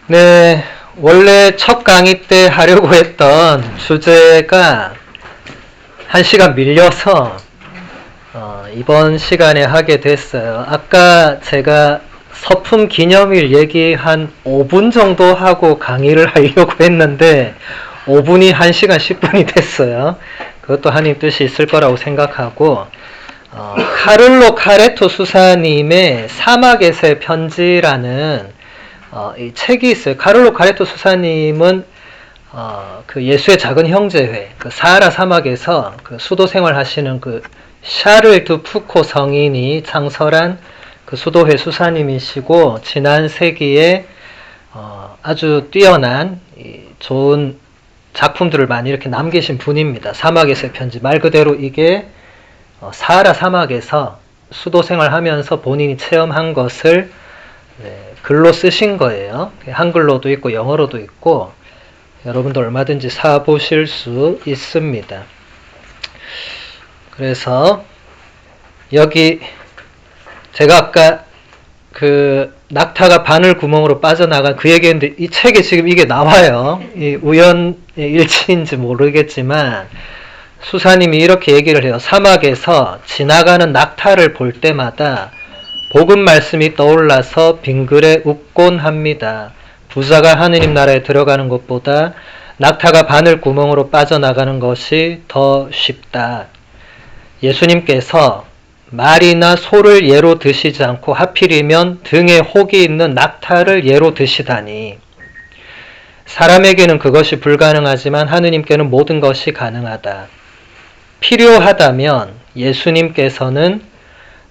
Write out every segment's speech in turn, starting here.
네, 원래 첫 강의 때 하려고 했던 주제가 1시간 밀려서 이번 시간에 하게 됐어요. 아까 제가 서품 기념일 얘기 한 5분 정도 하고 강의를 하려고 했는데 5분이 1시간 10분이 됐어요. 그것도 하나님 뜻이 있을 거라고 생각하고 카를로 카레토 수사님의 사막에서의 편지라는 이 책이 있어요. 카를로 카레토 수사님은 그 예수의 작은 형제회, 그 사하라 사막에서 그 수도 생활하시는 그 샤를 드 푸코 성인이 창설한 그 수도회 수사님이시고 지난 세기에 아주 뛰어난 좋은 작품들을 많이 이렇게 남기신 분입니다. 사막에서의 편지 말 그대로 이게 사하라 사막에서 수도 생활하면서 본인이 체험한 것을 글로 쓰신 거예요. 한글로도 있고 영어로도 있고 여러분도 얼마든지 사보실 수 있습니다. 그래서 여기 제가 아까 그 낙타가 바늘 구멍으로 빠져나간 그 얘기했는데 이 책에 지금 이게 나와요. 이 우연 일치인지 모르겠지만 수사님이 이렇게 얘기를 해요. 사막에서 지나가는 낙타를 볼 때마다 복음 말씀이 떠올라서 빙글에 웃곤 합니다. 부자가 하느님 나라에 들어가는 것보다 낙타가 바늘 구멍으로 빠져나가는 것이 더 쉽다. 예수님께서 말이나 소를 예로 드시지 않고 하필이면 등에 혹이 있는 낙타를 예로 드시다니. 사람에게는 그것이 불가능하지만 하느님께는 모든 것이 가능하다. 필요하다면 예수님께서는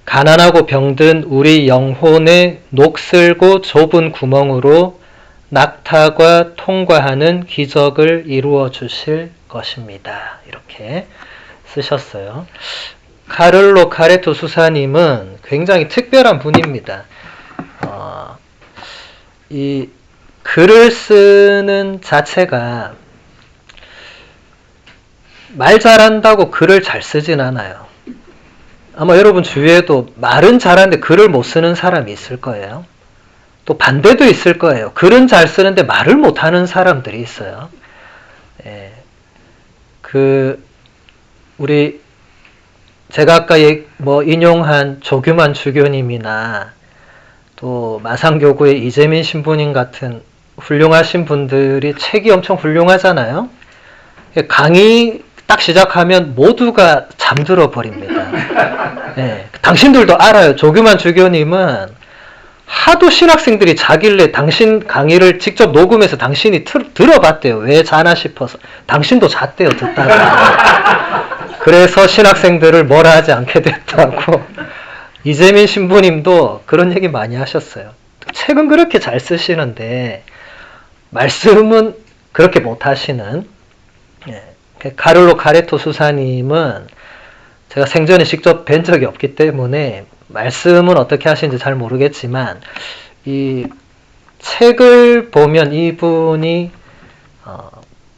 가난하고 병든 우리 영혼의 녹슬고 좁은 구멍으로 낙타가 통과하는 기적을 이루어 주실 것입니다. 이렇게 쓰셨어요. 카를로 카레토 수사님은 굉장히 특별한 분입니다. 이 글을 쓰는 자체가 말 잘한다고 글을 잘 쓰진 않아요. 아마 여러분 주위에도 말은 잘하는데 글을 못 쓰는 사람이 있을 거예요. 또 반대도 있을 거예요. 글은 잘 쓰는데 말을 못하는 사람들이 있어요. 제가 아까 인용한 조규만 주교님이나 또 마상교구의 이재민 신부님 같은 훌륭하신 분들이 책이 엄청 훌륭하잖아요. 강의 딱 시작하면 모두가 잠들어 버립니다. 당신들도 알아요. 조규만 주교님은 하도 신학생들이 자길래 당신 강의를 직접 녹음해서 당신이 들어봤대요. 왜 자나 싶어서. 당신도 잤대요, 듣다가. 그래서 신학생들을 뭐라 하지 않게 됐다고. 이재민 신부님도 그런 얘기 많이 하셨어요. 책은 그렇게 잘 쓰시는데 말씀은 그렇게 못하시는 카를로 카레토 수사님은 제가 생전에 직접 뵌 적이 없기 때문에 말씀은 어떻게 하시는지 잘 모르겠지만 이 책을 보면 이분이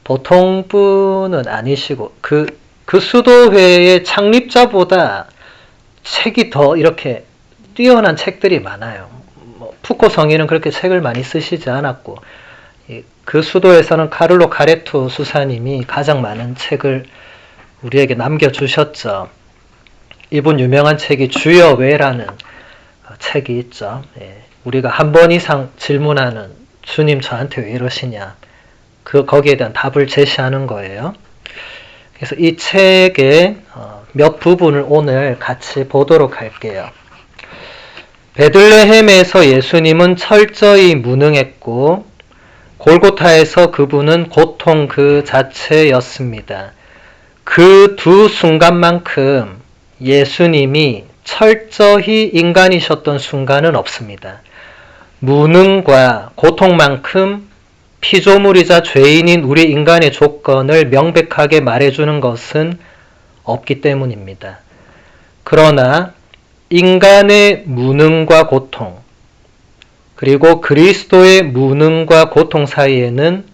보통 분은 아니시고 그 수도회의 창립자보다 책이 더 이렇게 뛰어난 책들이 많아요. 푸코 성인은 그렇게 책을 많이 쓰시지 않았고 그 수도에서는 카를로 카레토 수사님이 가장 많은 책을 우리에게 남겨주셨죠. 이분 유명한 책이 주여 왜라는 책이 있죠. 우리가 한 번 이상 질문하는 주님 저한테 왜 이러시냐 거기에 대한 답을 제시하는 거예요. 그래서 이 책의 몇 부분을 오늘 같이 보도록 할게요. 베들레헴에서 예수님은 철저히 무능했고 골고타에서 그분은 고통 그 자체였습니다. 그 두 순간만큼 예수님이 철저히 인간이셨던 순간은 없습니다. 무능과 고통만큼 피조물이자 죄인인 우리 인간의 조건을 명백하게 말해주는 것은 없기 때문입니다. 그러나 인간의 무능과 고통, 그리고 그리스도의 무능과 고통 사이에는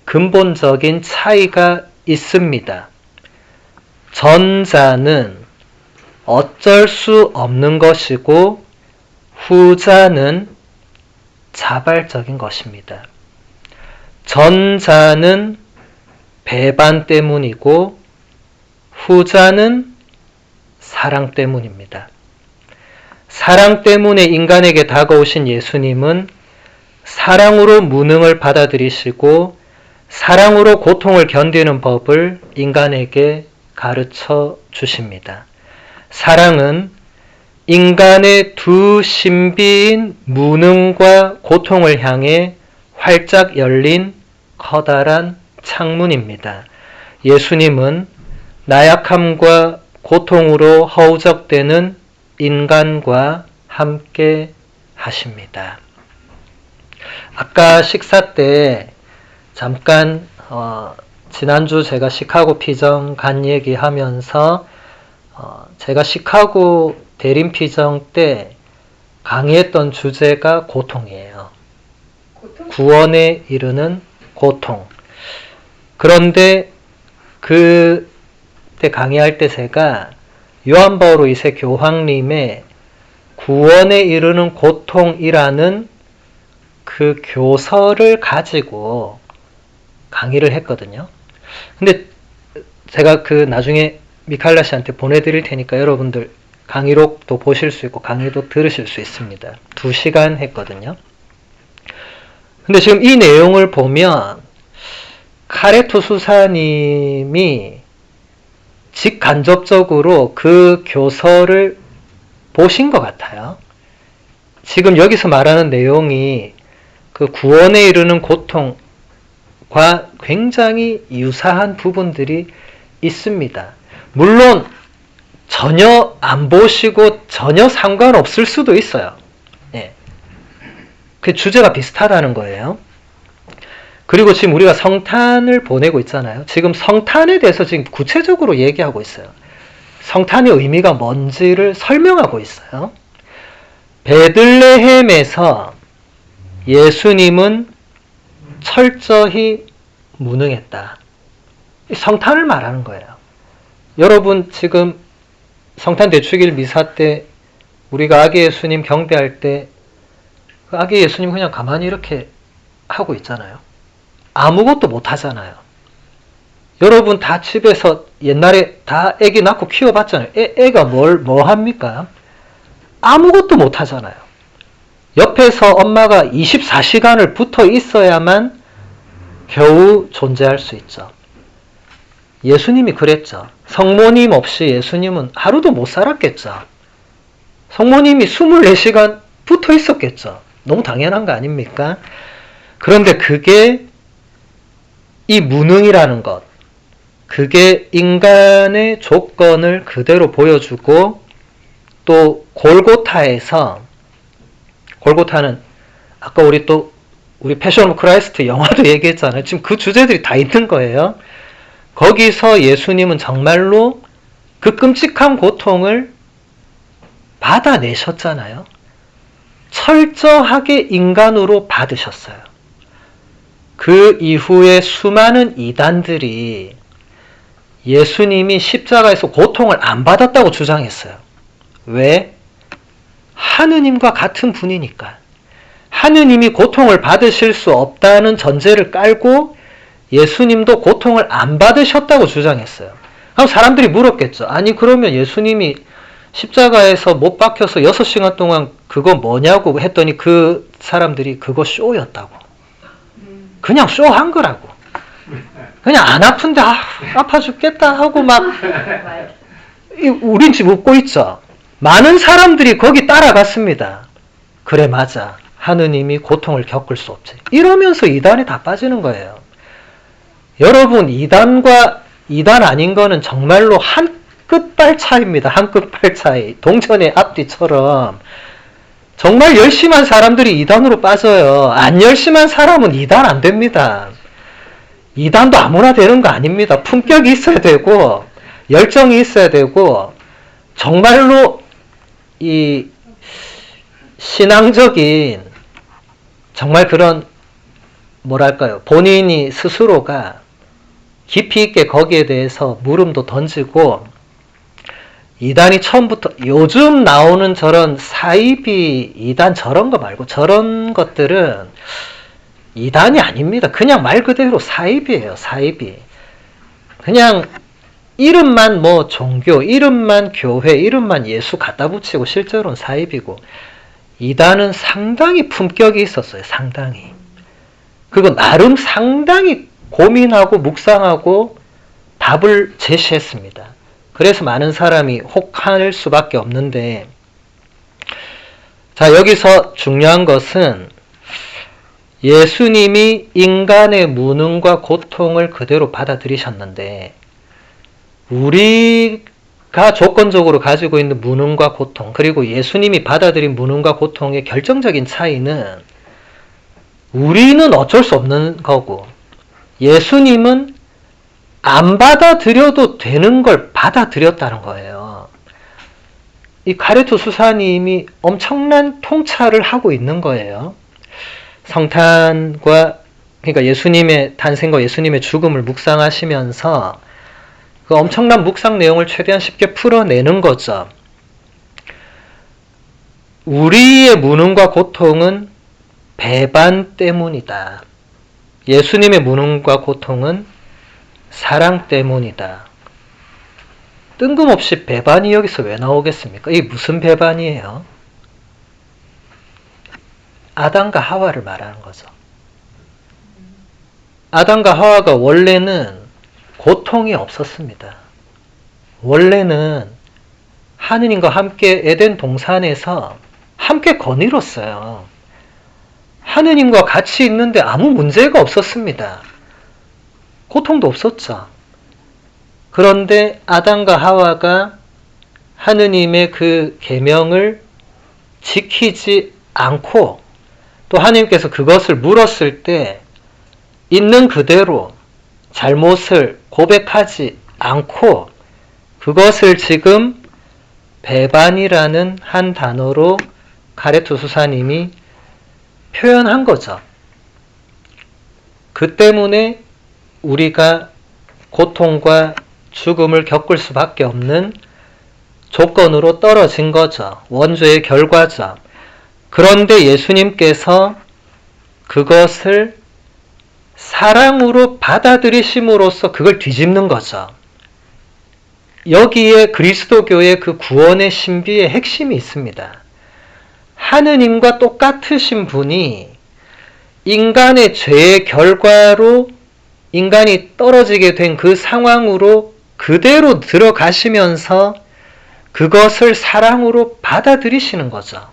근본적인 차이가 있습니다. 전자는 어쩔 수 없는 것이고 후자는 자발적인 것입니다. 전자는 배반 때문이고 후자는 사랑 때문입니다. 사랑 때문에 인간에게 다가오신 예수님은 사랑으로 무능을 받아들이시고 사랑으로 고통을 견디는 법을 인간에게 가르쳐 주십니다. 사랑은 인간의 두 신비인 무능과 고통을 향해 활짝 열린 커다란 창문입니다. 예수님은 나약함과 고통으로 허우적대는 인간과 함께 하십니다. 아까 식사 때 잠깐 지난주 제가 시카고 피정 간 얘기하면서 제가 시카고 대림 피정 때 강의했던 주제가 고통이에요. 구원에 이르는 고통. 그런데 그때 강의할 때 제가 요한 바오로 2세 교황님의 구원에 이르는 고통이라는 그 교서를 가지고 강의를 했거든요. 근데 제가 그 나중에 미칼라 씨한테 보내드릴 테니까 여러분들 강의록도 보실 수 있고 강의도 들으실 수 있습니다. 2시간 했거든요. 근데 지금 이 내용을 보면 카레토 수사님이 직간접적으로 그 교서를 보신 것 같아요. 지금 여기서 말하는 내용이 그 구원에 이르는 고통과 굉장히 유사한 부분들이 있습니다. 물론 전혀 안 보시고 전혀 상관없을 수도 있어요. 예. 그 주제가 비슷하다는 거예요. 그리고 지금 우리가 성탄을 보내고 있잖아요. 지금 성탄에 대해서 지금 구체적으로 얘기하고 있어요. 성탄의 의미가 뭔지를 설명하고 있어요. 베들레헴에서 예수님은 철저히 무능했다. 성탄을 말하는 거예요. 여러분 지금 성탄 대축일 미사 때 우리가 아기 예수님 경배할 때 아기 예수님 그냥 가만히 이렇게 하고 있잖아요. 아무것도 못 하잖아요. 여러분 다 집에서 옛날에 다 애기 낳고 키워봤잖아요. 애가 뭐 합니까? 아무것도 못 하잖아요. 옆에서 엄마가 24시간을 붙어 있어야만 겨우 존재할 수 있죠. 예수님이 그랬죠. 성모님 없이 예수님은 하루도 못 살았겠죠. 성모님이 24시간 붙어 있었겠죠. 너무 당연한 거 아닙니까? 그런데 그게 이 무능이라는 것, 그게 인간의 조건을 그대로 보여주고 또 골고타는 아까 우리 패션 오브 크라이스트 영화도 얘기했잖아요. 지금 그 주제들이 다 있는 거예요. 거기서 예수님은 정말로 그 끔찍한 고통을 받아내셨잖아요. 철저하게 인간으로 받으셨어요. 그 이후에 수많은 이단들이 예수님이 십자가에서 고통을 안 받았다고 주장했어요. 왜? 하느님과 같은 분이니까. 하느님이 고통을 받으실 수 없다는 전제를 깔고 예수님도 고통을 안 받으셨다고 주장했어요. 그럼 사람들이 물었겠죠. 아니 그러면 예수님이 십자가에서 못 박혀서 6시간 동안 그거 뭐냐고 했더니 그 사람들이 그거 쇼였다고. 그냥 쇼한 거라고. 그냥 안 아픈데 아파 죽겠다 하고 막 우린 지금 웃고 있죠. 많은 사람들이 거기 따라갔습니다. 그래 맞아. 하느님이 고통을 겪을 수 없지. 이러면서 이단에 다 빠지는 거예요. 여러분 이단과 이단 아닌 거는 정말로 한 끝발 차이입니다. 한 끝발 차이. 동전의 앞뒤처럼 정말 열심한 사람들이 이단으로 빠져요. 안 열심한 사람은 이단 안 됩니다. 이단도 아무나 되는 거 아닙니다. 품격이 있어야 되고 열정이 있어야 되고 정말로 이 신앙적인 정말 그런 뭐랄까요 본인이 스스로가 깊이 있게 거기에 대해서 물음도 던지고 이단이 처음부터 요즘 나오는 저런 사이비 이단 저런 거 말고 저런 것들은 이단이 아닙니다. 그냥 말 그대로 사이비예요. 사이비. 그냥 이름만 뭐 종교, 이름만 교회, 이름만 예수 갖다 붙이고 실제로는 사이비고, 이단은 상당히 품격이 있었어요. 상당히. 그리고 나름 상당히 고민하고 묵상하고 답을 제시했습니다. 그래서 많은 사람이 혹할 수밖에 없는데, 자, 여기서 중요한 것은 예수님이 인간의 무능과 고통을 그대로 받아들이셨는데, 우리가 조건적으로 가지고 있는 무능과 고통, 그리고 예수님이 받아들인 무능과 고통의 결정적인 차이는 우리는 어쩔 수 없는 거고, 예수님은 안 받아들여도 되는 걸 받아들였다는 거예요. 이 가레토 수사님이 엄청난 통찰을 하고 있는 거예요. 성탄과, 그러니까 예수님의 탄생과 예수님의 죽음을 묵상하시면서 그 엄청난 묵상 내용을 최대한 쉽게 풀어내는 거죠. 우리의 무능과 고통은 배반 때문이다. 예수님의 무능과 고통은 사랑 때문이다. 뜬금없이 배반이 여기서 왜 나오겠습니까? 이게 무슨 배반이에요? 아담과 하와를 말하는 거죠. 아담과 하와가 원래는 고통이 없었습니다. 원래는 하느님과 함께 에덴 동산에서 함께 거닐었어요. 하느님과 같이 있는데 아무 문제가 없었습니다. 고통도 없었죠. 그런데 아담과 하와가 하느님의 그 계명을 지키지 않고 또 하느님께서 그것을 물었을 때 있는 그대로 잘못을 고백하지 않고 그것을 지금 배반이라는 한 단어로 가레토 수사님이 표현한 거죠. 그 때문에 우리가 고통과 죽음을 겪을 수밖에 없는 조건으로 떨어진 거죠. 원죄의 결과죠. 그런데 예수님께서 그것을 사랑으로 받아들이심으로써 그걸 뒤집는 거죠. 여기에 그리스도교의 그 구원의 신비의 핵심이 있습니다. 하느님과 똑같으신 분이 인간의 죄의 결과로 인간이 떨어지게 된 그 상황으로 그대로 들어가시면서 그것을 사랑으로 받아들이시는 거죠.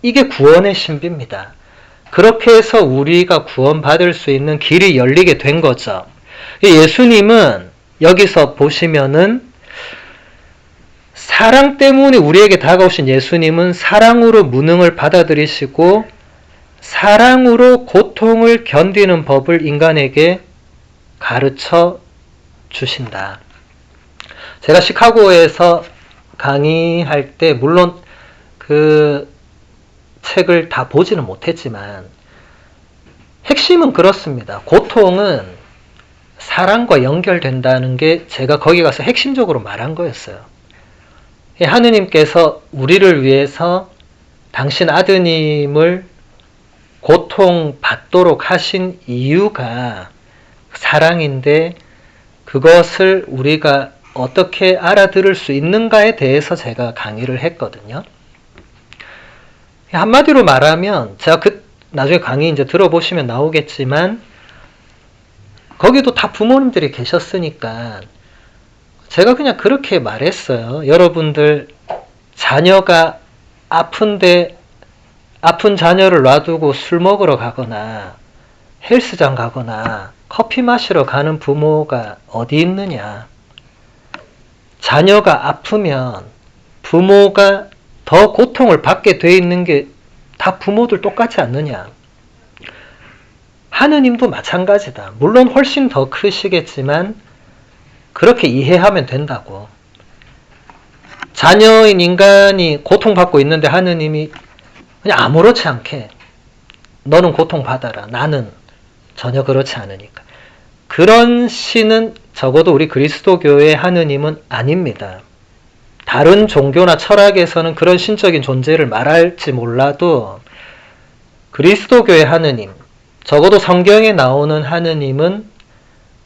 이게 구원의 신비입니다. 그렇게 해서 우리가 구원받을 수 있는 길이 열리게 된 거죠. 예수님은 여기서 보시면은 사랑 때문에 우리에게 다가오신 예수님은 사랑으로 무능을 받아들이시고 사랑으로 고통을 견디는 법을 인간에게 가르쳐 주신다. 제가 시카고에서 강의할 때 물론 그 책을 다 보지는 못했지만 핵심은 그렇습니다. 고통은 사랑과 연결된다는 게 제가 거기 가서 핵심적으로 말한 거였어요. 하느님께서 우리를 위해서 당신 아드님을 고통받도록 하신 이유가 사랑인데 그것을 우리가 어떻게 알아들을 수 있는가에 대해서 제가 강의를 했거든요. 한마디로 말하면 제가 나중에 강의 이제 들어보시면 나오겠지만 거기도 다 부모님들이 계셨으니까 제가 그냥 그렇게 말했어요. 여러분들 자녀가 아픈데 아픈 자녀를 놔두고 술 먹으러 가거나 헬스장 가거나 커피 마시러 가는 부모가 어디 있느냐. 자녀가 아프면 부모가 더 고통을 받게 돼 있는 게 다 부모들 똑같지 않느냐. 하느님도 마찬가지다. 물론 훨씬 더 크시겠지만 그렇게 이해하면 된다고. 자녀인 인간이 고통받고 있는데 하느님이 그냥 아무렇지 않게 너는 고통받아라. 나는 전혀 그렇지 않으니까. 그런 신은 적어도 우리 그리스도교의 하느님은 아닙니다. 다른 종교나 철학에서는 그런 신적인 존재를 말할지 몰라도 그리스도교의 하느님, 적어도 성경에 나오는 하느님은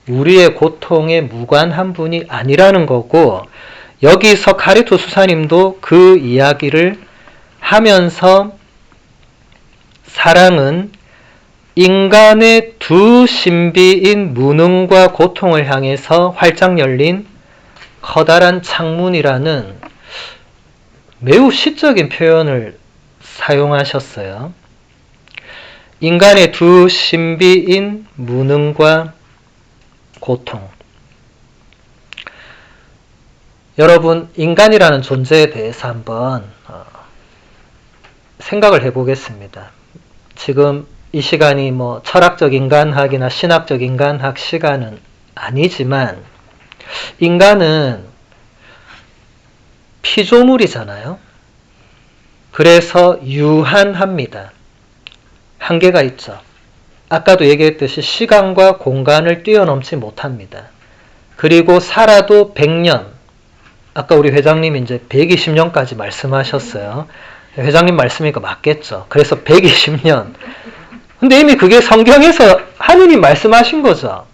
우리의 고통에 무관한 분이 아니라는 거고, 여기서 카리토 수사님도 그 이야기를 하면서 사랑은 인간의 두 신비인 무능과 고통을 향해서 활짝 열린 커다란 창문이라는 매우 시적인 표현을 사용하셨어요. 인간의 두 신비인 무능과 고통. 여러분, 인간이라는 존재에 대해서 한번 생각을 해보겠습니다. 지금 이 시간이 뭐 철학적 인간학이나 신학적 인간학 시간은 아니지만, 인간은 피조물이잖아요. 그래서 유한합니다. 한계가 있죠. 아까도 얘기했듯이 시간과 공간을 뛰어넘지 못합니다. 그리고 살아도 100년, 아까 우리 회장님이 이제 120년까지 말씀하셨어요. 회장님 말씀이니까 맞겠죠. 그래서 120년. 근데 이미 그게 성경에서 하느님 말씀하신 거죠.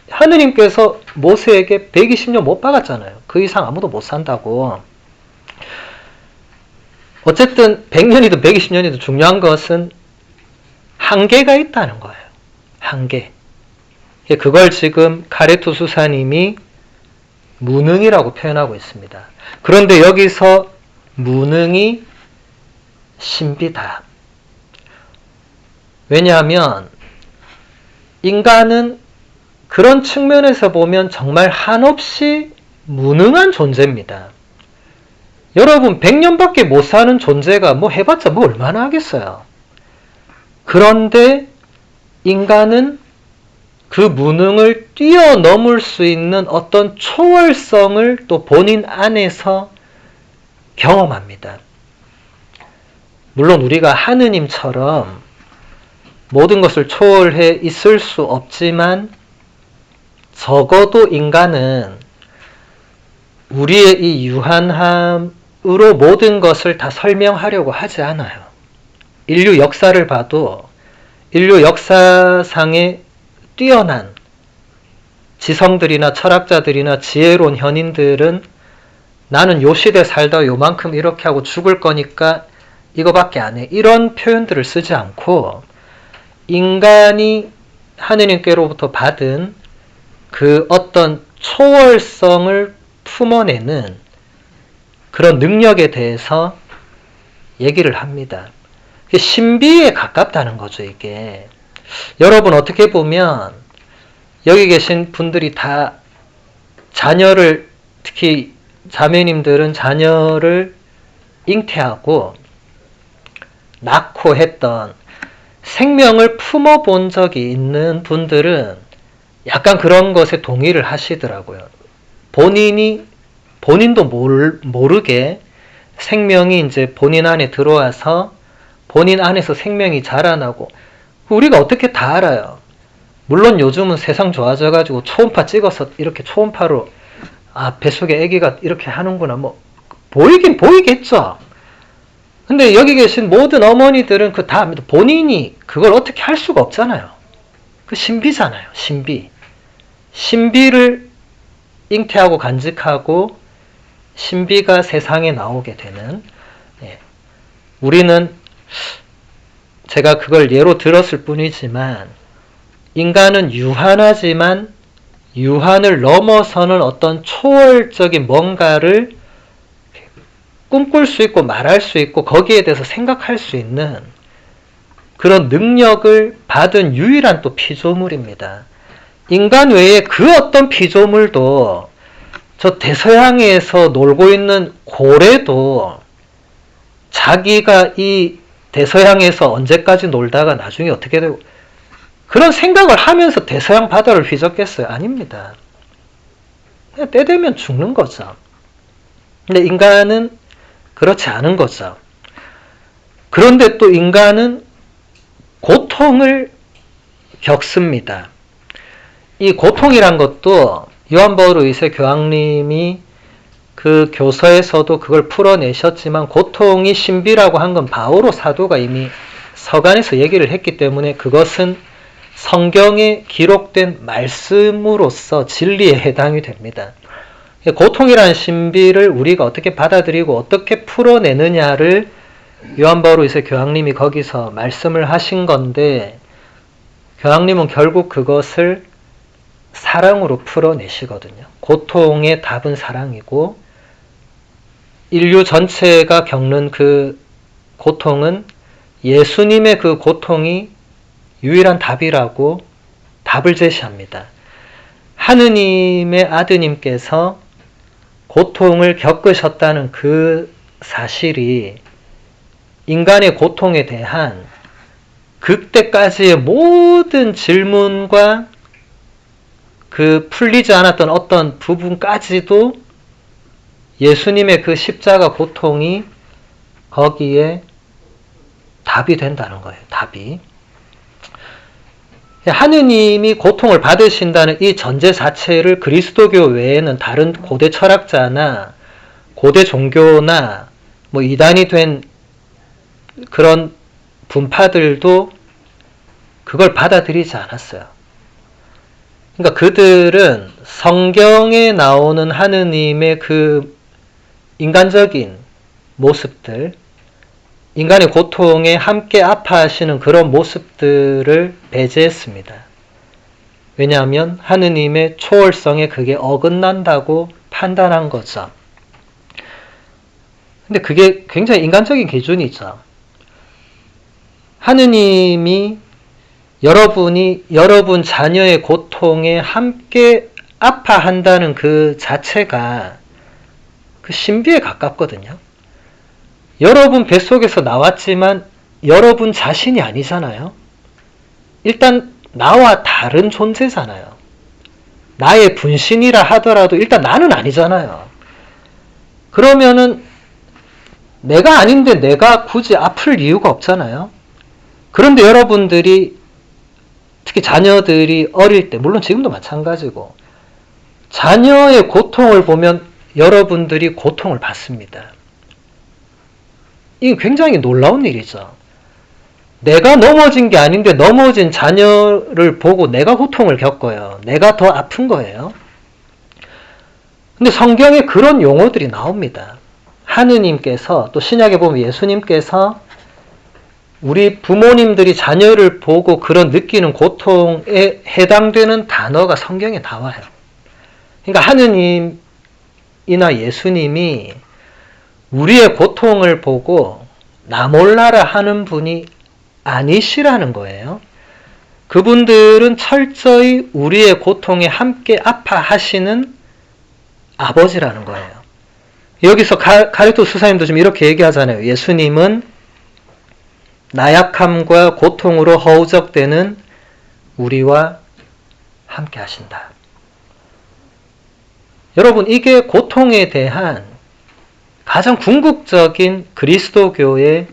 하느님께서 모세에게 120년 못 박았잖아요. 그 이상 아무도 못 산다고. 어쨌든 100년이든 120년이든 중요한 것은 한계가 있다는 거예요. 한계. 그걸 지금 카레토 수사님이 무능이라고 표현하고 있습니다. 그런데 여기서 무능이 신비다. 왜냐하면 인간은 그런 측면에서 보면 정말 한없이 무능한 존재입니다. 여러분 100년밖에 못 사는 존재가 뭐 해봤자 뭐 얼마나 하겠어요. 그런데 인간은 그 무능을 뛰어넘을 수 있는 어떤 초월성을 또 본인 안에서 경험합니다. 물론 우리가 하느님처럼 모든 것을 초월해 있을 수 없지만, 적어도 인간은 우리의 이 유한함으로 모든 것을 다 설명하려고 하지 않아요. 인류 역사를 봐도 인류 역사상에 뛰어난 지성들이나 철학자들이나 지혜로운 현인들은 나는 요 시대 살다 요만큼 이렇게 하고 죽을 거니까 이거밖에 안 해. 이런 표현들을 쓰지 않고 인간이 하느님께로부터 받은 그 어떤 초월성을 품어내는 그런 능력에 대해서 얘기를 합니다. 신비에 가깝다는 거죠, 이게. 여러분 어떻게 보면 여기 계신 분들이 다 자녀를, 특히 자매님들은 자녀를 잉태하고 낳고 했던, 생명을 품어본 적이 있는 분들은 약간 그런 것에 동의를 하시더라고요. 본인도 모르게 생명이 이제 본인 안에 들어와서 본인 안에서 생명이 자라나고, 우리가 어떻게 다 알아요. 물론 요즘은 세상 좋아져가지고 초음파 찍어서 이렇게 초음파로 뱃속에 아기가 이렇게 하는구나 뭐 보이긴 보이겠죠. 근데 여기 계신 모든 어머니들은 그 다 본인이 그걸 어떻게 할 수가 없잖아요. 그 신비잖아요. 신비. 신비를 잉태하고 간직하고 신비가 세상에 나오게 되는, 우리는 제가 그걸 예로 들었을 뿐이지만 인간은 유한하지만 유한을 넘어서는 어떤 초월적인 뭔가를 꿈꿀 수 있고 말할 수 있고 거기에 대해서 생각할 수 있는 그런 능력을 받은 유일한 또 피조물입니다. 인간 외에 그 어떤 피조물도, 저 대서양에서 놀고 있는 고래도 자기가 이 대서양에서 언제까지 놀다가 나중에 어떻게 되고, 그런 생각을 하면서 대서양 바다를 휘젓겠어요? 아닙니다. 그냥 때 되면 죽는 거죠. 근데 인간은 그렇지 않은 거죠. 그런데 또 인간은 고통을 겪습니다. 이 고통이란 것도 요한 바울 의세 교황님이 그 교서에서도 그걸 풀어내셨지만 고통이 신비라고 한 건 바오로 사도가 이미 서간에서 얘기를 했기 때문에 그것은 성경에 기록된 말씀으로서 진리에 해당이 됩니다. 고통이라는 신비를 우리가 어떻게 받아들이고 어떻게 풀어내느냐를 요한 바오로 2세 교황님이 거기서 말씀을 하신 건데, 교황님은 결국 그것을 사랑으로 풀어내시거든요. 고통의 답은 사랑이고, 인류 전체가 겪는 그 고통은 예수님의 그 고통이 유일한 답이라고 답을 제시합니다. 하느님의 아드님께서 고통을 겪으셨다는 그 사실이 인간의 고통에 대한 그때까지의 모든 질문과 그 풀리지 않았던 어떤 부분까지도 예수님의 그 십자가 고통이 거기에 답이 된다는 거예요. 답이. 하느님이 고통을 받으신다는 이 전제 자체를 그리스도교 외에는 다른 고대 철학자나 고대 종교나 뭐 이단이 된 그런 분파들도 그걸 받아들이지 않았어요. 그러니까 그들은 성경에 나오는 하느님의 그 인간적인 모습들, 인간의 고통에 함께 아파하시는 그런 모습들을 배제했습니다. 왜냐하면 하느님의 초월성에 그게 어긋난다고 판단한 거죠. 근데 그게 굉장히 인간적인 기준이죠. 하느님이 여러분 자녀의 고통에 함께 아파한다는 그 자체가 그 신비에 가깝거든요. 여러분 뱃속에서 나왔지만 여러분 자신이 아니잖아요. 일단 나와 다른 존재잖아요. 나의 분신이라 하더라도 일단 나는 아니잖아요. 그러면은 내가 아닌데 내가 굳이 아플 이유가 없잖아요. 그런데 여러분들이, 특히 자녀들이 어릴 때, 물론 지금도 마찬가지고, 자녀의 고통을 보면 여러분들이 고통을 받습니다. 이게 굉장히 놀라운 일이죠. 내가 넘어진 게 아닌데 넘어진 자녀를 보고 내가 고통을 겪어요. 내가 더 아픈 거예요. 근데 성경에 그런 용어들이 나옵니다. 하느님께서, 또 신약에 보면 예수님께서 우리 부모님들이 자녀를 보고 그런 느끼는 고통에 해당되는 단어가 성경에 나와요. 그러니까 하느님이나 예수님이 우리의 고통을 보고 나 몰라라 하는 분이 아니시라는 거예요. 그분들은 철저히 우리의 고통에 함께 아파하시는 아버지라는 거예요. 여기서 가르토 수사님도 좀 이렇게 얘기하잖아요. 예수님은 나약함과 고통으로 허우적대는 우리와 함께 하신다. 여러분, 이게 고통에 대한 가장 궁극적인 그리스도교의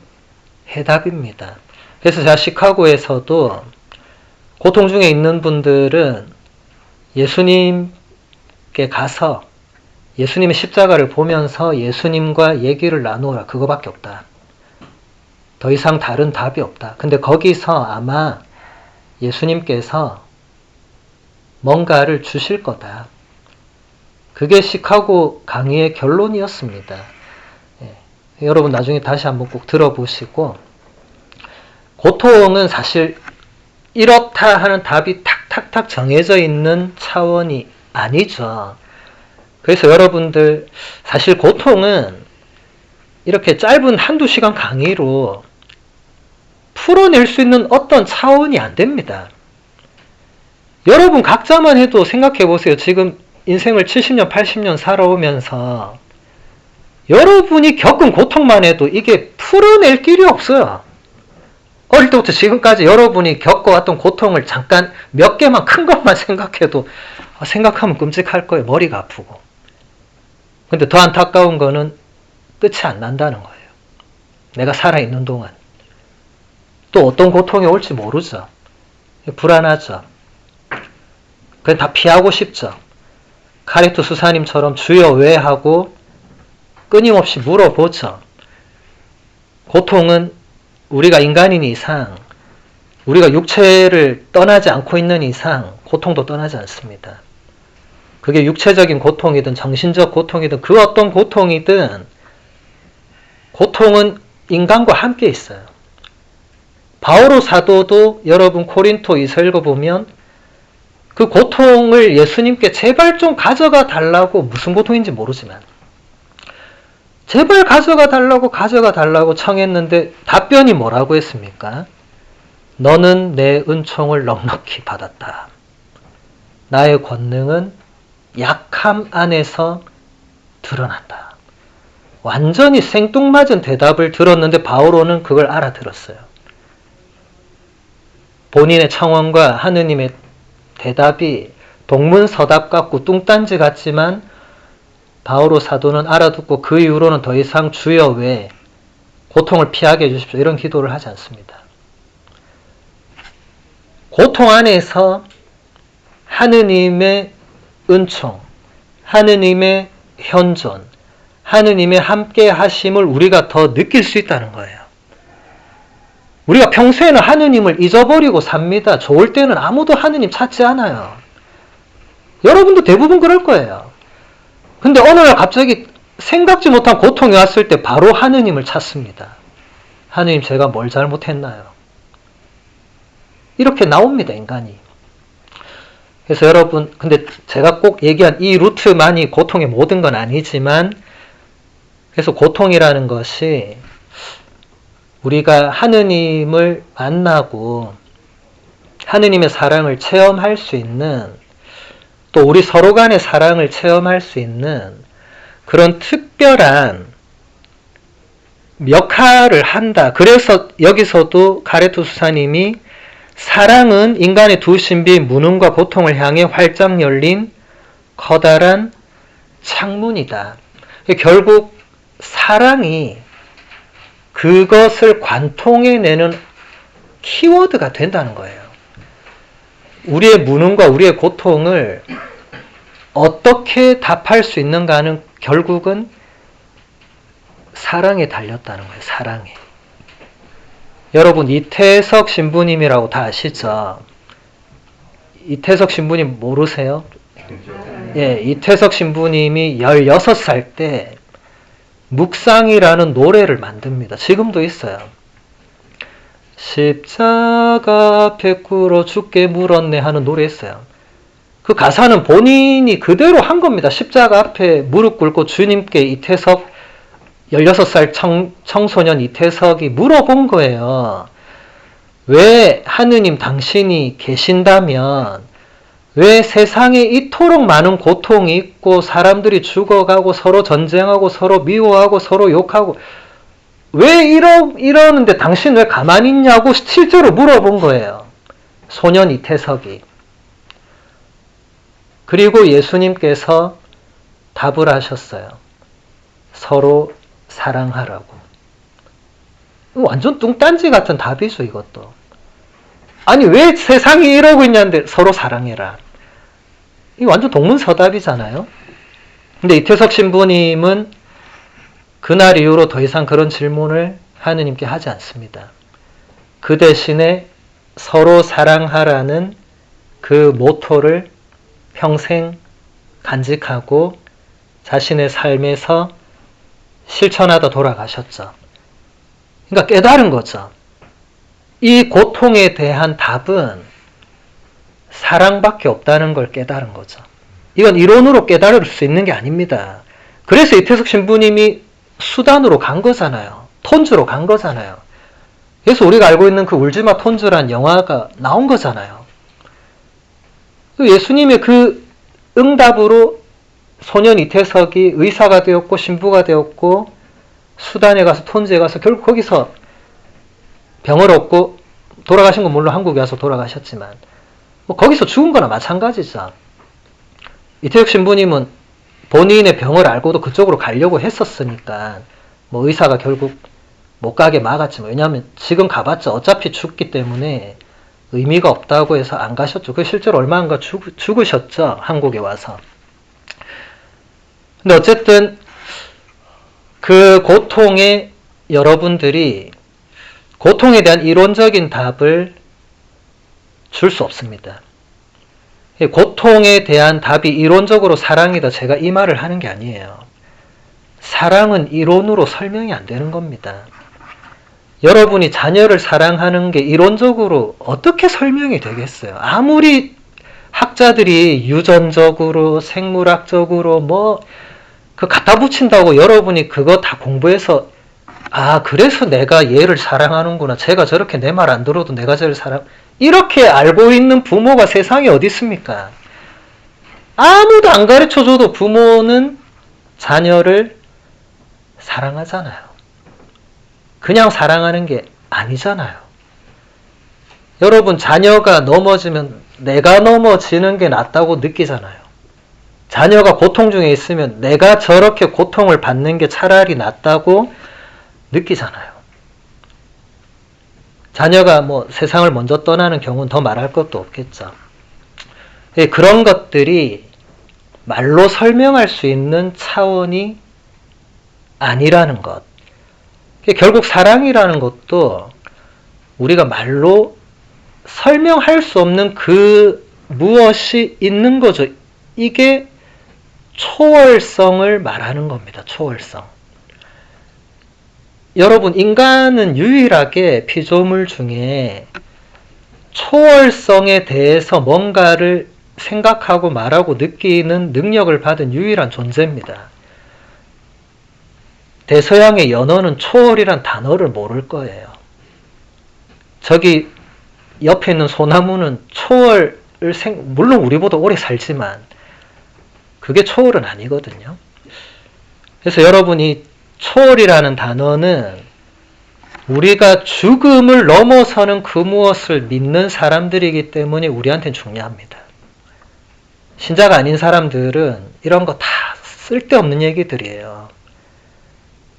해답입니다. 그래서 제가 시카고에서도 고통 중에 있는 분들은 예수님께 가서 예수님의 십자가를 보면서 예수님과 얘기를 나누어라. 그거밖에 없다. 더 이상 다른 답이 없다. 근데 거기서 아마 예수님께서 뭔가를 주실 거다. 그게 시카고 강의의 결론이었습니다. 여러분 나중에 다시 한번 꼭 들어보시고, 고통은 사실 이렇다 하는 답이 탁탁탁 정해져 있는 차원이 아니죠. 그래서 여러분들 사실 고통은 이렇게 짧은 한두 시간 강의로 풀어낼 수 있는 어떤 차원이 안 됩니다. 여러분 각자만 해도 생각해 보세요. 지금 인생을 70년, 80년 살아오면서 여러분이 겪은 고통만 해도 이게 풀어낼 길이 없어요. 어릴 때부터 지금까지 여러분이 겪어왔던 고통을 잠깐 몇 개만, 큰 것만 생각해도 생각하면 끔찍할 거예요. 머리가 아프고. 근데 더 안타까운 거는 끝이 안 난다는 거예요. 내가 살아있는 동안. 또 어떤 고통이 올지 모르죠. 불안하죠. 그냥 다 피하고 싶죠. 카리토 수사님처럼 주여 왜 하고 끊임없이 물어보죠. 고통은 우리가 인간인 이상, 우리가 육체를 떠나지 않고 있는 이상 고통도 떠나지 않습니다. 그게 육체적인 고통이든 정신적 고통이든 그 어떤 고통이든 고통은 인간과 함께 있어요. 바오로 사도도 여러분 코린토 2서 읽어보면 그 고통을 예수님께 제발 좀 가져가 달라고, 무슨 고통인지 모르지만 제발 가져가 달라고 청했는데 답변이 뭐라고 했습니까? 너는 내 은총을 넉넉히 받았다. 나의 권능은 약함 안에서 드러난다. 완전히 생뚱맞은 대답을 들었는데 바오로는 그걸 알아들었어요. 본인의 청원과 하느님의 대답이 동문서답 같고 뚱딴지 같지만 바오로 사도는 알아듣고 그 이후로는 더 이상 주여 왜 고통을 피하게 해주십시오 이런 기도를 하지 않습니다. 고통 안에서 하느님의 은총, 하느님의 현존, 하느님의 함께 하심을 우리가 더 느낄 수 있다는 거예요. 우리가 평소에는 하느님을 잊어버리고 삽니다. 좋을 때는 아무도 하느님 찾지 않아요. 여러분도 대부분 그럴 거예요. 근데 어느 날 갑자기 생각지 못한 고통이 왔을 때 바로 하느님을 찾습니다. 하느님, 제가 뭘 잘못했나요? 이렇게 나옵니다, 인간이. 그래서 여러분, 근데 제가 꼭 얘기한 이 루트만이 고통의 모든 건 아니지만, 그래서 고통이라는 것이 우리가 하느님을 만나고 하느님의 사랑을 체험할 수 있는, 또 우리 서로 간의 사랑을 체험할 수 있는 그런 특별한 역할을 한다. 그래서 여기서도 가레토 수사님이 사랑은 인간의 두 신비인 무능과 고통을 향해 활짝 열린 커다란 창문이다. 결국 사랑이 그것을 관통해내는 키워드가 된다는 거예요. 우리의 무능과 우리의 고통을 어떻게 답할 수 있는가는 결국은 사랑에 달렸다는 거예요. 사랑에. 여러분, 이태석 신부님이라고 다 아시죠? 이태석 신부님 모르세요? 예, 이태석 신부님이 16살 때 묵상이라는 노래를 만듭니다. 지금도 있어요. 십자가 앞에 꿇어 죽게 물었네 하는 노래 있어요. 그 가사는 본인이 그대로 한 겁니다. 십자가 앞에 무릎 꿇고 주님께 이태석 16살 청소년 이태석이 물어본 거예요. 왜 하느님 당신이 계신다면 왜 세상에 이토록 많은 고통이 있고 사람들이 죽어가고 서로 전쟁하고 서로 미워하고 서로 욕하고 왜 이러는데 당신 왜 가만히 있냐고 실제로 물어본 거예요. 소년 이태석이. 그리고 예수님께서 답을 하셨어요. 서로 사랑하라고. 완전 뚱딴지 같은 답이죠, 이것도. 아니, 왜 세상이 이러고 있냐는데 서로 사랑해라. 이거 완전 동문서답이잖아요. 근데 이태석 신부님은 그날 이후로 더 이상 그런 질문을 하느님께 하지 않습니다. 그 대신에 서로 사랑하라는 그 모토를 평생 간직하고 자신의 삶에서 실천하다 돌아가셨죠. 그러니까 깨달은 거죠. 이 고통에 대한 답은 사랑밖에 없다는 걸 깨달은 거죠. 이건 이론으로 깨달을 수 있는 게 아닙니다. 그래서 이태석 신부님이 수단으로 간 거잖아요. 톤즈로 간 거잖아요. 그래서 우리가 알고 있는 그 울지마 톤즈란 영화가 나온 거잖아요. 예수님의 그 응답으로 소년 이태석이 의사가 되었고 신부가 되었고 수단에 가서 톤즈에 가서 결국 거기서 병을 얻고 돌아가신 건 물론 한국에 와서 돌아가셨지만 뭐 거기서 죽은 거나 마찬가지죠. 이태석 신부님은 본인의 병을 알고도 그쪽으로 가려고 했었으니까 뭐 의사가 결국 못 가게 막았지만, 왜냐하면 지금 가봤자 어차피 죽기 때문에 의미가 없다고 해서 안 가셨죠. 그 실제로 얼마 안 가 죽으셨죠, 한국에 와서. 근데 어쨌든 그 고통에 여러분들이 고통에 대한 이론적인 답을 줄 수 없습니다. 고통에 대한 답이 이론적으로 사랑이다, 제가 이 말을 하는 게 아니에요. 사랑은 이론으로 설명이 안 되는 겁니다. 여러분이 자녀를 사랑하는 게 이론적으로 어떻게 설명이 되겠어요? 아무리 학자들이 유전적으로, 생물학적으로 그 갖다 붙인다고 여러분이 그거 다 공부해서 그래서 내가 얘를 사랑하는구나. 쟤가 저렇게 내 말 안 들어도 내가 쟤를 이렇게 알고 있는 부모가 세상에 어디 있습니까? 아무도 안 가르쳐줘도 부모는 자녀를 사랑하잖아요. 그냥 사랑하는 게 아니잖아요. 여러분, 자녀가 넘어지면 내가 넘어지는 게 낫다고 느끼잖아요. 자녀가 고통 중에 있으면 내가 저렇게 고통을 받는 게 차라리 낫다고 느끼잖아요. 자녀가 세상을 먼저 떠나는 경우는 더 말할 것도 없겠죠. 그런 것들이 말로 설명할 수 있는 차원이 아니라는 것. 결국 사랑이라는 것도 우리가 말로 설명할 수 없는 그 무엇이 있는 거죠. 이게 초월성을 말하는 겁니다. 초월성. 여러분, 인간은 유일하게 피조물 중에 초월성에 대해서 뭔가를 생각하고 말하고 느끼는 능력을 받은 유일한 존재입니다. 대서양의 연어는 초월이란 단어를 모를 거예요. 저기 옆에 있는 소나무는 초월을 물론 우리보다 오래 살지만 그게 초월은 아니거든요. 그래서 여러분이 초월이라는 단어는 우리가 죽음을 넘어서는 그 무엇을 믿는 사람들이기 때문에 우리한테는 중요합니다. 신자가 아닌 사람들은 이런 거 다 쓸데없는 얘기들이에요.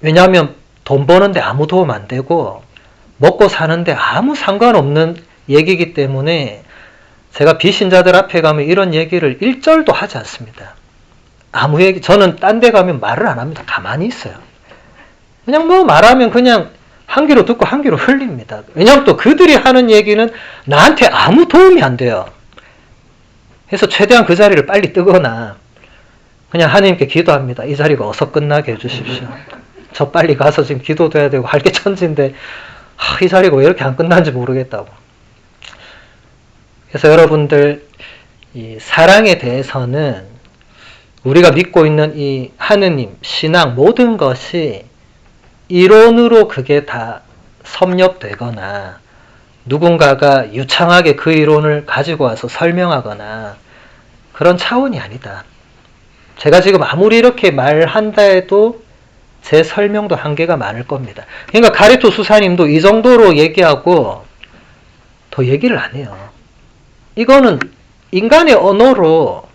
왜냐하면 돈 버는데 아무 도움 안 되고 먹고 사는데 아무 상관없는 얘기이기 때문에 제가 비신자들 앞에 가면 이런 얘기를 1절도 하지 않습니다. 아무 얘기, 저는 딴 데 가면 말을 안 합니다. 가만히 있어요. 그냥 말하면 그냥 한 귀로 듣고 한 귀로 흘립니다. 왜냐하면 또 그들이 하는 얘기는 나한테 아무 도움이 안 돼요. 그래서 최대한 그 자리를 빨리 뜨거나 그냥 하나님께 기도합니다. 이 자리가 어서 끝나게 해주십시오. 저 빨리 가서 지금 기도도 해야 되고 할 게 천지인데 이 자리가 왜 이렇게 안 끝난지 모르겠다고. 그래서 여러분들, 이 사랑에 대해서는 우리가 믿고 있는 이 하느님, 신앙 모든 것이 이론으로 그게 다 섭렵되거나 누군가가 유창하게 그 이론을 가지고 와서 설명하거나 그런 차원이 아니다. 제가 지금 아무리 이렇게 말한다 해도 제 설명도 한계가 많을 겁니다. 그러니까 가르토 수사님도 이 정도로 얘기하고 더 얘기를 안 해요. 이거는 인간의 언어로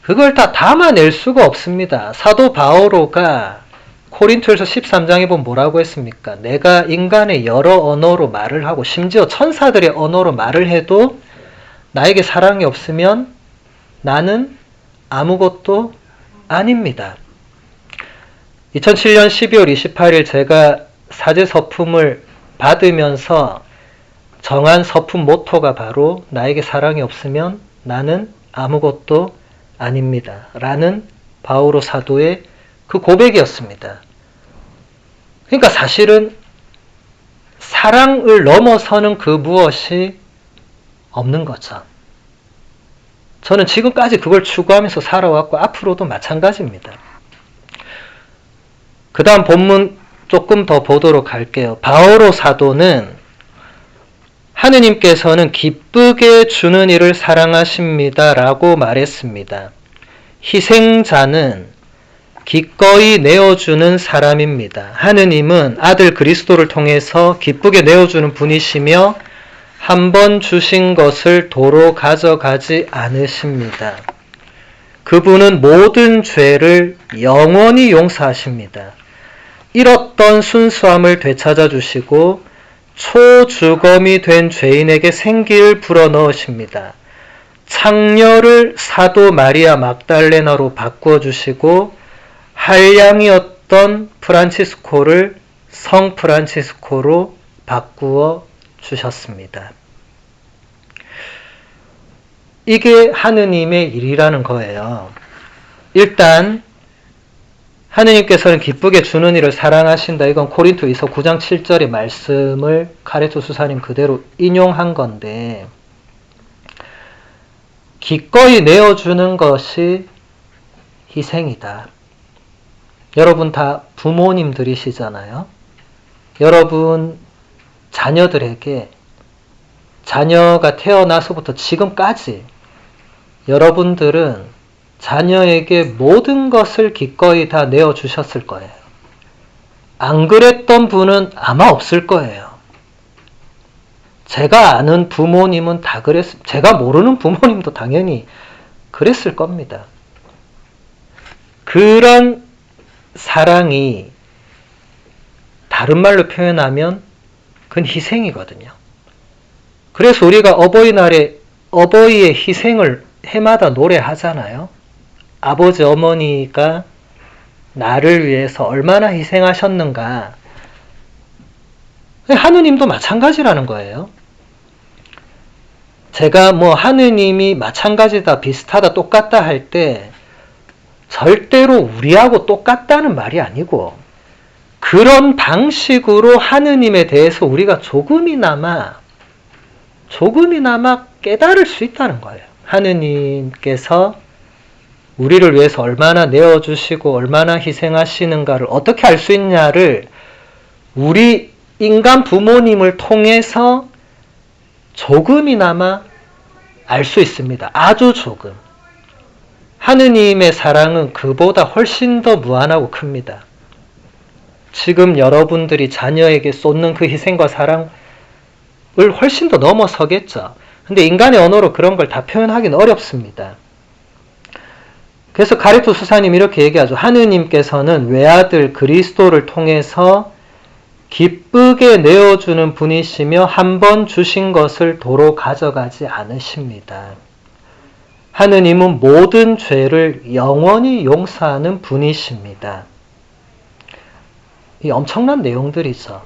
그걸 다 담아낼 수가 없습니다. 사도 바오로가 코린토에서 13장에 보면 뭐라고 했습니까? 내가 인간의 여러 언어로 말을 하고 심지어 천사들의 언어로 말을 해도 나에게 사랑이 없으면 나는 아무것도 아닙니다. 2007년 12월 28일 제가 사제 서품을 받으면서 정한 서품 모토가 바로 나에게 사랑이 없으면 나는 아무것도 아닙니다. 라는 바오로 사도의 그 고백이었습니다. 그러니까 사실은 사랑을 넘어서는 그 무엇이 없는 거죠. 저는 지금까지 그걸 추구하면서 살아왔고 앞으로도 마찬가지입니다. 그 다음 본문 조금 더 보도록 할게요. 바오로 사도는 하느님께서는 기쁘게 주는 일을 사랑하십니다 라고 말했습니다. 희생자는 기꺼이 내어주는 사람입니다. 하느님은 아들 그리스도를 통해서 기쁘게 내어주는 분이시며 한 번 주신 것을 도로 가져가지 않으십니다. 그분은 모든 죄를 영원히 용서하십니다. 잃었던 순수함을 되찾아 주시고 초주검이 된 죄인에게 생기를 불어넣으십니다. 창녀를 사도 마리아 막달레나로 바꿔주시고 한량이었던 있던 프란치스코를 성 프란치스코로 바꾸어 주셨습니다. 이게 하느님의 일이라는 거예요. 일단 하느님께서는 기쁘게 주는 일을 사랑하신다. 이건 고린토이서 9장 7절의 말씀을 카레토 수사님 그대로 인용한 건데, 기꺼이 내어주는 것이 희생이다. 여러분 다 부모님들이시잖아요. 여러분 자녀들에게, 자녀가 태어나서부터 지금까지 여러분들은 자녀에게 모든 것을 기꺼이 다 내어주셨을 거예요. 안 그랬던 분은 아마 없을 거예요. 제가 아는 부모님은 다 제가 모르는 부모님도 당연히 그랬을 겁니다. 그런 사랑이 다른 말로 표현하면 그건 희생이거든요. 그래서 우리가 어버이날에 어버이의 희생을 해마다 노래하잖아요. 아버지 어머니가 나를 위해서 얼마나 희생하셨는가. 하느님도 마찬가지라는 거예요. 제가 하느님이 마찬가지다, 비슷하다, 똑같다 할 때 절대로 우리하고 똑같다는 말이 아니고, 그런 방식으로 하느님에 대해서 우리가 조금이나마 깨달을 수 있다는 거예요. 하느님께서 우리를 위해서 얼마나 내어주시고 얼마나 희생하시는가를 어떻게 알 수 있냐를 우리 인간 부모님을 통해서 조금이나마 알 수 있습니다. 아주 조금. 하느님의 사랑은 그보다 훨씬 더 무한하고 큽니다. 지금 여러분들이 자녀에게 쏟는 그 희생과 사랑을 훨씬 더 넘어서겠죠. 근데 인간의 언어로 그런 걸 다 표현하기는 어렵습니다. 그래서 가르토 수사님 이렇게 얘기하죠. 하느님께서는 외아들 그리스도를 통해서 기쁘게 내어주는 분이시며 한 번 주신 것을 도로 가져가지 않으십니다. 하느님은 모든 죄를 영원히 용서하는 분이십니다. 이 엄청난 내용들이죠.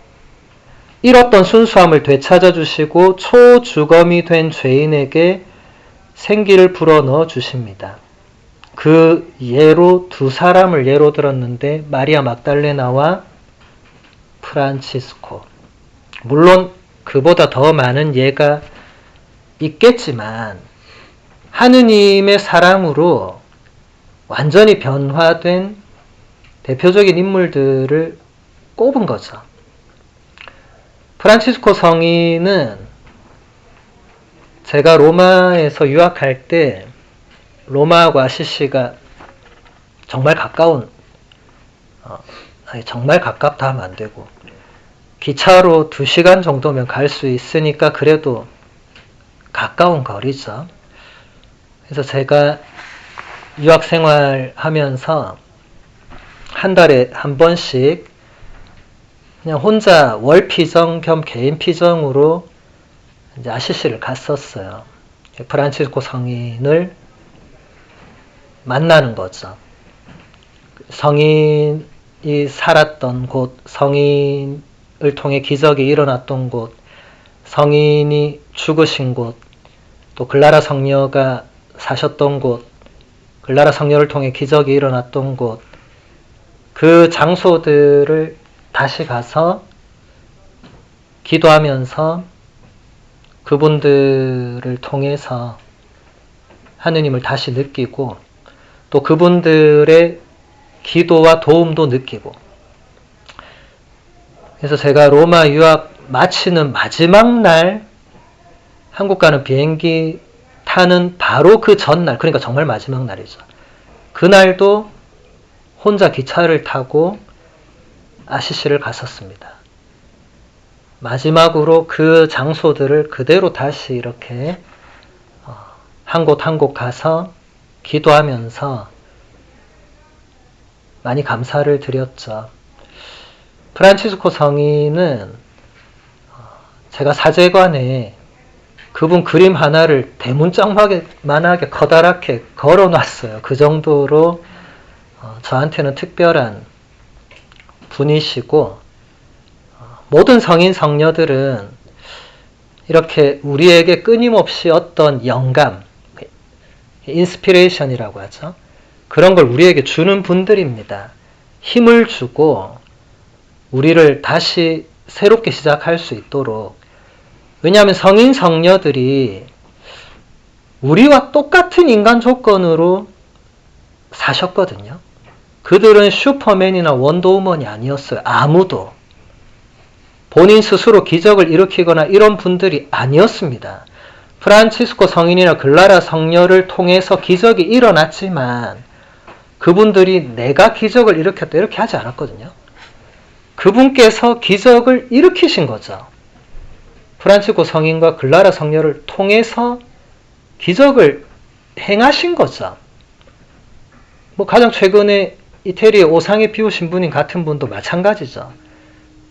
잃었던 순수함을 되찾아 주시고 초주검이 된 죄인에게 생기를 불어넣어 주십니다. 그 예로 두 사람을 예로 들었는데 마리아 막달레나와 프란치스코. 물론 그보다 더 많은 예가 있겠지만 하느님의 사랑으로 완전히 변화된 대표적인 인물들을 꼽은 거죠. 프란치스코 성인은 제가 로마에서 유학할 때 로마하고 아시시가 정말 가까운, 정말 가깝다 하면 안 되고 기차로 2시간 정도면 갈 수 있으니까 그래도 가까운 거리죠. 그래서 제가 유학생활 하면서 한 달에 한 번씩 그냥 혼자 월피정 겸 개인 피정으로 이제 아시시를 갔었어요. 프란치스코 성인을 만나는 거죠. 성인이 살았던 곳, 성인을 통해 기적이 일어났던 곳, 성인이 죽으신 곳, 또 글라라 성녀가 사셨던 곳, 글라라 성녀를 통해 기적이 일어났던 곳, 그 장소들을 다시 가서 기도하면서 그분들을 통해서 하느님을 다시 느끼고 또 그분들의 기도와 도움도 느끼고, 그래서 제가 로마 유학 마치는 마지막 날 한국 가는 비행기 타는 바로 그 전날, 그러니까 정말 마지막 날이죠. 그날도 혼자 기차를 타고 아시시를 갔었습니다. 마지막으로 그 장소들을 그대로 다시 이렇게 한 곳 한 곳 가서 기도하면서 많이 감사를 드렸죠. 프란치스코 성인은 제가 사제관에 그분 그림 하나를 대문짝만하게 커다랗게 걸어놨어요. 그 정도로 저한테는 특별한 분이시고 모든 성인 성녀들은 이렇게 우리에게 끊임없이 어떤 영감, 인스피레이션이라고 하죠. 그런 걸 우리에게 주는 분들입니다. 힘을 주고 우리를 다시 새롭게 시작할 수 있도록. 왜냐하면 성인 성녀들이 우리와 똑같은 인간 조건으로 사셨거든요. 그들은 슈퍼맨이나 원더우먼이 아니었어요. 아무도. 본인 스스로 기적을 일으키거나 이런 분들이 아니었습니다. 프란치스코 성인이나 글라라 성녀를 통해서 기적이 일어났지만 그분들이 내가 기적을 일으켰다 이렇게 하지 않았거든요. 그분께서 기적을 일으키신 거죠. 프란치스코 성인과 글라라 성녀를 통해서 기적을 행하신 거죠. 뭐 가장 최근에 이태리에 오상에 비우신 분인 같은 분도 마찬가지죠.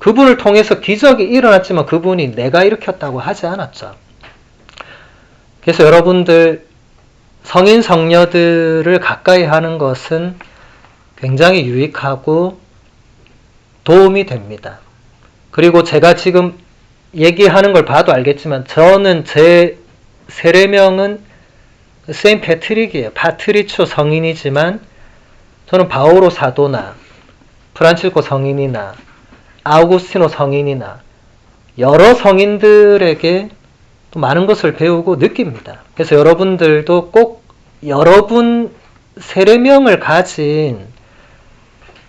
그분을 통해서 기적이 일어났지만 그분이 내가 일으켰다고 하지 않았죠. 그래서 여러분들 성인 성녀들을 가까이 하는 것은 굉장히 유익하고 도움이 됩니다. 그리고 제가 지금 얘기하는 걸 봐도 알겠지만 저는 제 세례명은 세인 패트릭이에요. 파트리초 성인이지만 저는 바오로 사도나 프란치스코 성인이나 아우구스티노 성인이나 여러 성인들에게 또 많은 것을 배우고 느낍니다. 그래서 여러분들도 꼭 여러분 세례명을 가진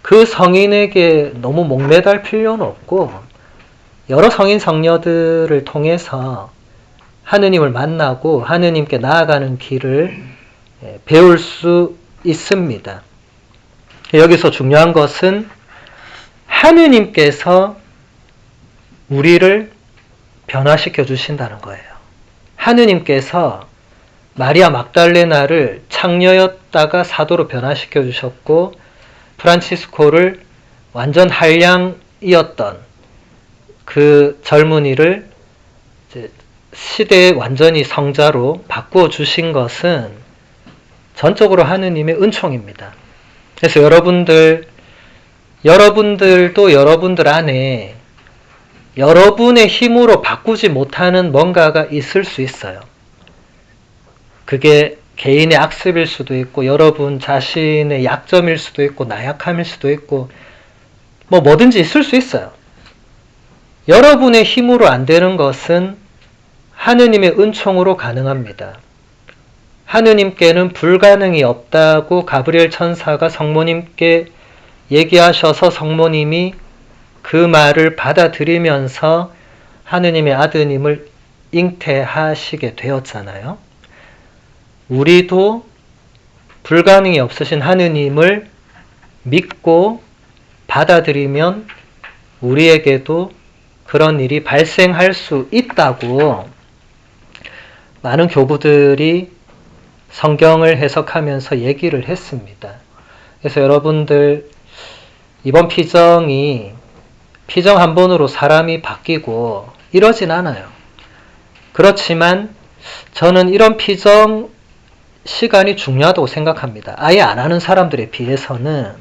그 성인에게 너무 목매달 필요는 없고 여러 성인 성녀들을 통해서 하느님을 만나고 하느님께 나아가는 길을 배울 수 있습니다. 여기서 중요한 것은 하느님께서 우리를 변화시켜 주신다는 거예요. 하느님께서 마리아 막달레나를 창녀였다가 사도로 변화시켜 주셨고 프란치스코를 완전 한량이었던 그 젊은이를 시대의 완전히 성자로 바꾸어 주신 것은 전적으로 하느님의 은총입니다. 그래서 여러분들도 여러분들 안에 여러분의 힘으로 바꾸지 못하는 뭔가가 있을 수 있어요. 그게 개인의 악습일 수도 있고 여러분 자신의 약점일 수도 있고 나약함일 수도 있고 뭐든지 있을 수 있어요. 여러분의 힘으로 안 되는 것은 하느님의 은총으로 가능합니다. 하느님께는 불가능이 없다고 가브리엘 천사가 성모님께 얘기하셔서 성모님이 그 말을 받아들이면서 하느님의 아드님을 잉태하시게 되었잖아요. 우리도 불가능이 없으신 하느님을 믿고 받아들이면 우리에게도 그런 일이 발생할 수 있다고 많은 교부들이 성경을 해석하면서 얘기를 했습니다. 그래서 여러분들 이번 피정이 피정 한 번으로 사람이 바뀌고 이러진 않아요. 그렇지만 저는 이런 피정 시간이 중요하다고 생각합니다. 아예 안 하는 사람들에 비해서는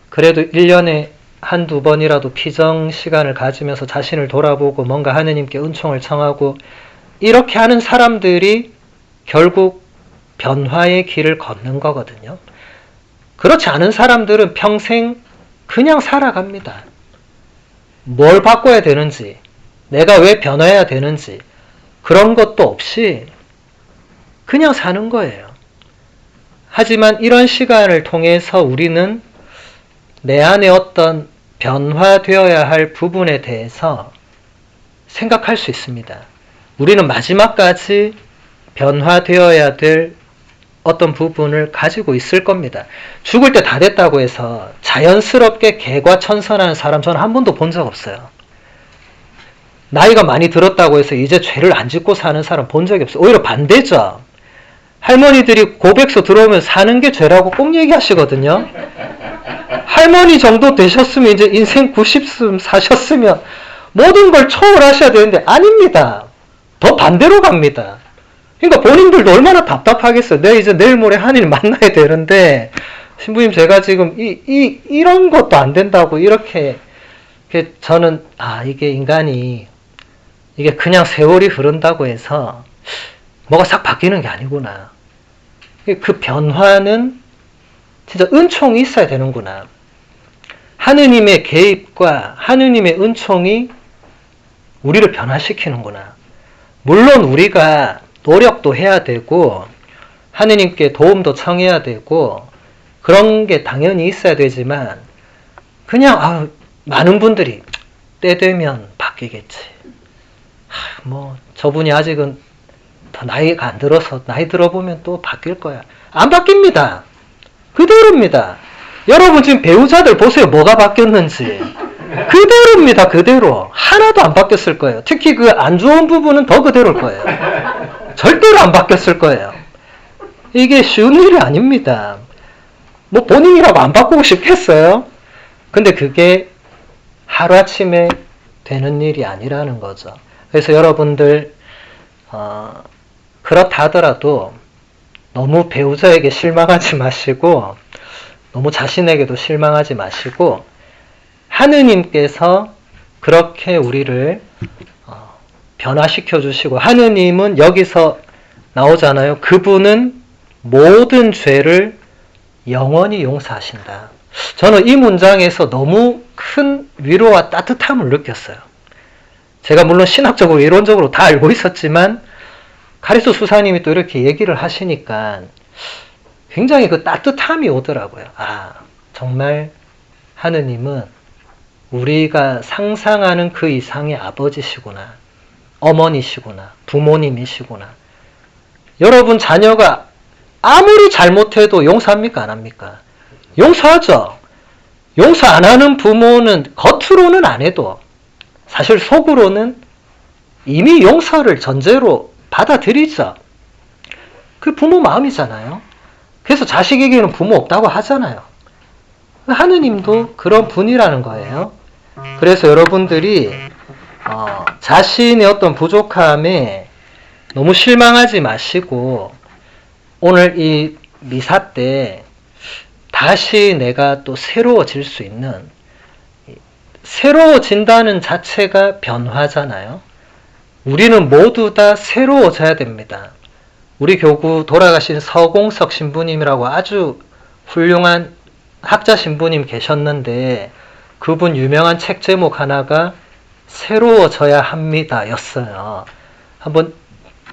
그래도 1년에 한두 번이라도 피정 시간을 가지면서 자신을 돌아보고 뭔가 하느님께 은총을 청하고 이렇게 하는 사람들이 결국 변화의 길을 걷는 거거든요. 그렇지 않은 사람들은 평생 그냥 살아갑니다. 뭘 바꿔야 되는지, 내가 왜 변화해야 되는지 그런 것도 없이 그냥 사는 거예요. 하지만 이런 시간을 통해서 우리는 내 안에 어떤 변화되어야 할 부분에 대해서 생각할 수 있습니다. 우리는 마지막까지 변화되어야 될 어떤 부분을 가지고 있을 겁니다. 죽을 때 다 됐다고 해서 자연스럽게 개과천선하는 사람 저는 한 번도 본 적 없어요. 나이가 많이 들었다고 해서 이제 죄를 안 짓고 사는 사람 본 적이 없어요. 오히려 반대죠. 할머니들이 고백서 들어오면 사는 게 죄라고 꼭 얘기하시거든요. 할머니 정도 되셨으면 이제 인생 90씀 사셨으면 모든 걸 초월하셔야 되는데 아닙니다. 더 반대로 갑니다. 그러니까 본인들도 얼마나 답답하겠어요. 내가 이제 내일 모레 하느님 만나야 되는데 신부님 제가 지금 이런 것도 안 된다고 이렇게 저는 이게 인간이 이게 그냥 세월이 흐른다고 해서 뭐가 싹 바뀌는 게 아니구나. 그 변화는 진짜 은총이 있어야 되는구나. 하느님의 개입과 하느님의 은총이 우리를 변화시키는구나. 물론 우리가 노력도 해야 되고 하느님께 도움도 청해야 되고 그런 게 당연히 있어야 되지만 그냥 많은 분들이 때 되면 바뀌겠지. 뭐 저분이 아직은 더 나이가 안 들어서 나이 들어보면 또 바뀔 거야. 안 바뀝니다. 그대로입니다. 여러분 지금 배우자들 보세요. 뭐가 바뀌었는지. 그대로입니다. 그대로. 하나도 안 바뀌었을 거예요. 특히 그 안 좋은 부분은 더 그대로일 거예요. 절대로 안 바뀌었을 거예요. 이게 쉬운 일이 아닙니다. 뭐 본인이라고 안 바꾸고 싶겠어요? 근데 그게 하루아침에 되는 일이 아니라는 거죠. 그래서 여러분들 그렇다 하더라도 너무 배우자에게 실망하지 마시고 너무 자신에게도 실망하지 마시고 하느님께서 그렇게 우리를 변화시켜 주시고 하느님은 여기서 나오잖아요. 그분은 모든 죄를 영원히 용서하신다. 저는 이 문장에서 너무 큰 위로와 따뜻함을 느꼈어요. 제가 물론 신학적으로 이론적으로 다 알고 있었지만 카리스 수사님이 또 이렇게 얘기를 하시니까 굉장히 그 따뜻함이 오더라고요. 정말 하느님은 우리가 상상하는 그 이상의 아버지시구나. 어머니시구나. 부모님이시구나. 여러분 자녀가 아무리 잘못해도 용서합니까? 안 합니까? 용서하죠. 용서 안 하는 부모는 겉으로는 안 해도 사실 속으로는 이미 용서를 전제로 받아들이죠. 그 부모 마음이잖아요. 그래서 자식에게는 부모 없다고 하잖아요. 하느님도 그런 분이라는 거예요. 그래서 여러분들이 자신의 어떤 부족함에 너무 실망하지 마시고 오늘 이 미사 때 다시 내가 또 새로워질 수 있는, 새로워진다는 자체가 변화잖아요. 우리는 모두 다 새로워져야 됩니다. 우리 교구 돌아가신 서공석 신부님이라고 아주 훌륭한 학자 신부님 계셨는데 그분 유명한 책 제목 하나가 새로워져야 합니다 였어요. 한번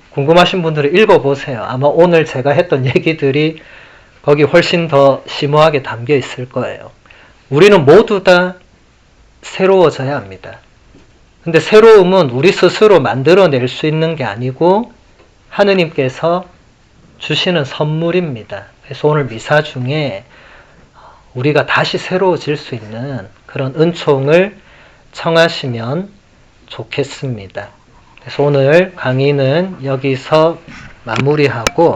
궁금하신 분들은 읽어보세요. 아마 오늘 제가 했던 얘기들이 거기 훨씬 더 심오하게 담겨 있을 거예요. 우리는 모두 다 새로워져야 합니다. 근데 새로움은 우리 스스로 만들어낼 수 있는 게 아니고 하느님께서 주시는 선물입니다. 그래서 오늘 미사 중에 우리가 다시 새로워질 수 있는 그런 은총을 청하시면 좋겠습니다. 그래서 오늘 강의는 여기서 마무리하고